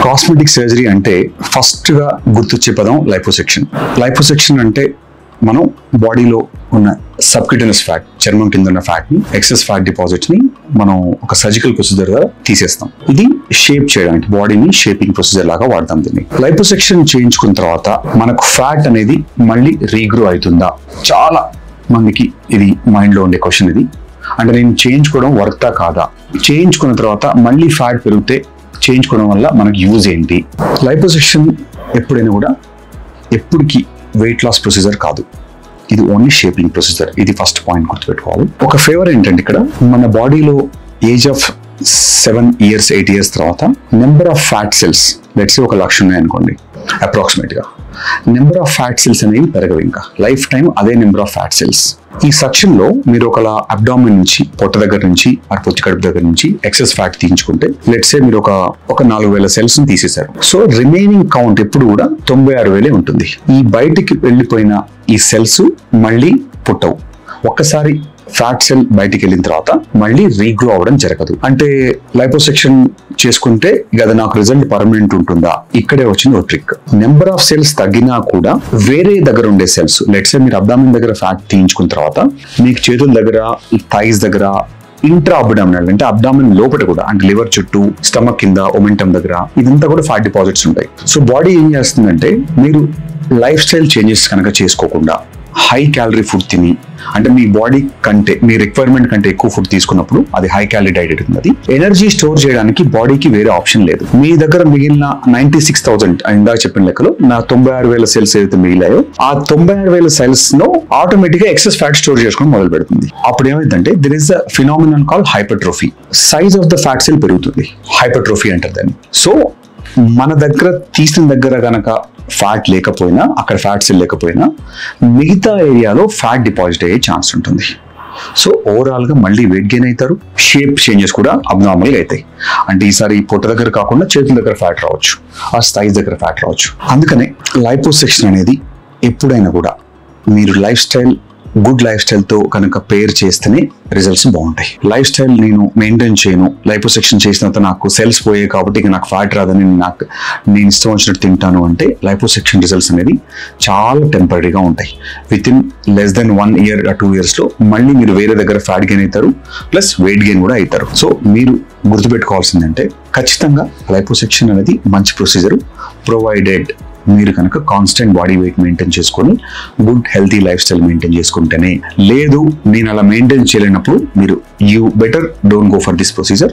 Cosmetic surgery అంటే first గా గుర్తొచ్చే పదం లైపోసెక్షన్. లైపోసెక్షన్ అంటే మనం బాడీలో ఉన్న సబ్క్యూటనస్ ఫ్యాట్, చర్మం కింద ఉన్న ఫ్యాట్ ని, ఎక్సెస్ ఫ్యాట్ డిపాజిట్స్ ని మనం ఒక సర్జికల్ ప్రొసీజర్ గా తీసేస్తాం. ఇది షేప్ చేయడానికి, బాడీని షేపింగ్ ప్రొసీజర్ లాగా వాడతాం దీన్ని. లైపోసెక్షన్ చేయించుకున్న తర్వాత మనకు ఫ్యాట్ అనేది మళ్ళీ రీగ్రో అవుతుందా? చాలా మందికి ఇది మైండ్ లో ఉండే క్వశ్చన్ ఇది. అంటే నేను చేయించుకోవడం వర్తా కాదా, చేయించుకున్న తర్వాత మళ్ళీ ఫ్యాట్ పెరిగితే చేయించుకోవడం వల్ల మనకి యూజ్ ఏంటి? లైపోసెక్షన్ ఎప్పుడైనా కూడా ఎప్పటికీ వెయిట్ లాస్ ప్రొసీజర్ కాదు, ఇది ఓన్లీ షేపింగ్ ప్రొసీజర్. ఇది ఫస్ట్ పాయింట్ గుర్తుపెట్టుకోవాలి. ఒక ఫేవర్ ఏంటంటే ఇక్కడ మన బాడీలో ఏజ్ ఆఫ్ 7 years 8 years తర్వాత number of fat cells, let's ఒక 1,00,000 ఉన్నాయి అనుకోండి అప్రాక్సిమేట్ గా, నెంబర్ ఆఫ్ ఫ్యాట్ సెల్స్ అనేవి పెరగవు. ఇంకా లైఫ్ టైం అదే నెంబర్ ఆఫ్ ఫ్యాట్ సెల్స్. ఈ సెక్షన్ లో మీరు ఒక అబ్డామిన్ నుంచి, పొట్ట దగ్గర నుంచి, పొత్తి కడుపు దగ్గర నుంచి ఎక్సెస్ ఫ్యాట్ తీయించుకుంటే లెట్స్ సే మీరు ఒక 4,000 సెల్స్ ని తీసేశారు. సో రిమైనింగ్ కౌంట్ ఎప్పుడు కూడా 96,000 ఉంటుంది. ఈ బయటికి వెళ్ళిపోయిన ఈ సెల్స్ మళ్ళీ పుట్టవు. ఒక్కసారి ఫ్యాట్ సెల్ బయటికి వెళ్ళిన తర్వాత మళ్ళీ రీగ్రో అవ్వడం జరగదు. అంటే లైపోసెక్షన్ చేసుకుంటే అది నాకు రిజల్ట్ పర్మనెంట్ ఉంటుందా? ఇక్కడే వచ్చింది ఒక ట్రిక్. నెంబర్ ఆఫ్ సెల్స్ తగ్గినా కూడా వేరే దగ్గర ఉండే సెల్స్, లెట్స్ సే మీరు అబ్డామిన్ దగ్గర ఫ్యాట్ తీయించుకున్న తర్వాత మీకు చేతుల దగ్గర, థైస్ దగ్గర, ఇంట్రా అబ్డామినల్ అంటే అబ్డామిన్ లోపల కూడా, అంటే లివర్ చుట్టూ, స్టమక్ కింద, ఒమెంటమ్ దగ్గర, ఇదంతా కూడా ఫ్యాట్ డిపాజిట్స్ ఉంటాయి. సో బాడీ ఏం చేస్తుందంటే, మీరు లైఫ్ స్టైల్ చేంజెస్ కనుక చేసుకోకుండా హై క్యాలరీ ఫుడ్ తిని, అంటే మీ బాడీ కంటే, మీ రిక్వైర్మెంట్ కంటే ఎక్కువ ఫుడ్ తీసుకున్నప్పుడు అది హై క్యాలరీ డైట్ అవుతుంది. ఎనర్జీ స్టోర్ చేయడానికి బాడీకి వేరే ఆప్షన్ లేదు. మీ దగ్గర మిగిలిన 96,000 ఇందాక చెప్పిన లెక్కలో నా 96,000 సెల్స్ ఏదైతే మిగిలాయో, ఆ 96,000 సెల్స్ లో ఆటోమేటిక్ గా ఎక్సెస్ ఫ్యాట్ స్టోర్ చేసుకోవడం మొదలు పెడుతుంది. అప్పుడు ఏమైందంటే there is a phenomenon call hypertrophy. Size of the fat cell పెరుగుతుంది, హైపర్ట్రోఫీ అంటారు దాన్ని. సో మన దగ్గర తీసిన దగ్గర గనక ఫ్యాట్ లేకపోయినా, అక్కడ ఫ్యాట్ సెల్ లేకపోయినా, మిగతా ఏరియాలో ఫ్యాట్ డిపాజిట్ అయ్యే ఛాన్స్ ఉంటుంది. సో ఓవరాల్ గా మళ్ళీ వెయిట్ గెయిన్ అవుతారు, షేప్ చేంజెస్ కూడా అబ్నార్మల్ గా అవుతాయి. అంటే ఈసారి పొట్ట దగ్గర కాకుండా చేతుల దగ్గర ఫ్యాట్ రావచ్చు, ఆ స్థైస్ దగ్గర ఫ్యాట్ రావచ్చు. అందుకనే లైపోసెక్షన్ అనేది ఎప్పుడైనా కూడా మీరు గుడ్ లైఫ్ స్టైల్ తో కనుక పేర్ చేస్తేనే రిజల్ట్స్ బాగుంటాయి. లైఫ్ స్టైల్ నేను మెయింటైన్ చేయను, లైపోసెక్షన్ చేసిన తర్వాత నాకు సెల్స్ పోయాయి కాబట్టి ఇక నాకు ఫ్యాట్ రాదని నేను ఇష్టం వచ్చినట్టు తింటాను అంటే లైపోసెక్షన్ రిజల్ట్స్ అనేది చాలా టెంపరీగా ఉంటాయి. With in less than 1 year or 2 years లో మళ్ళీ మీరు వేరే దగ్గర ఫ్యాట్ గెయిన్ అవుతారు, ప్లస్ వెయిట్ గెయిన్ కూడా అవుతారు. సో మీరు గుర్తుపెట్టుకోవాల్సిందంటే ఖచ్చితంగా లైపోసెక్షన్ అనేది మంచి ప్రొసీజర్, ప్రొవైడెడ్ మీరు కనుక కాన్స్టెంట్ బాడీ వెయిట్ మెయింటైన్ చేసుకొని good healthy life style maintain చేసుకుంటేనే. లేదు నేను అలా మెయింటైన్ చేయలేనప్పుడు మీరు you better don't go for this procedure.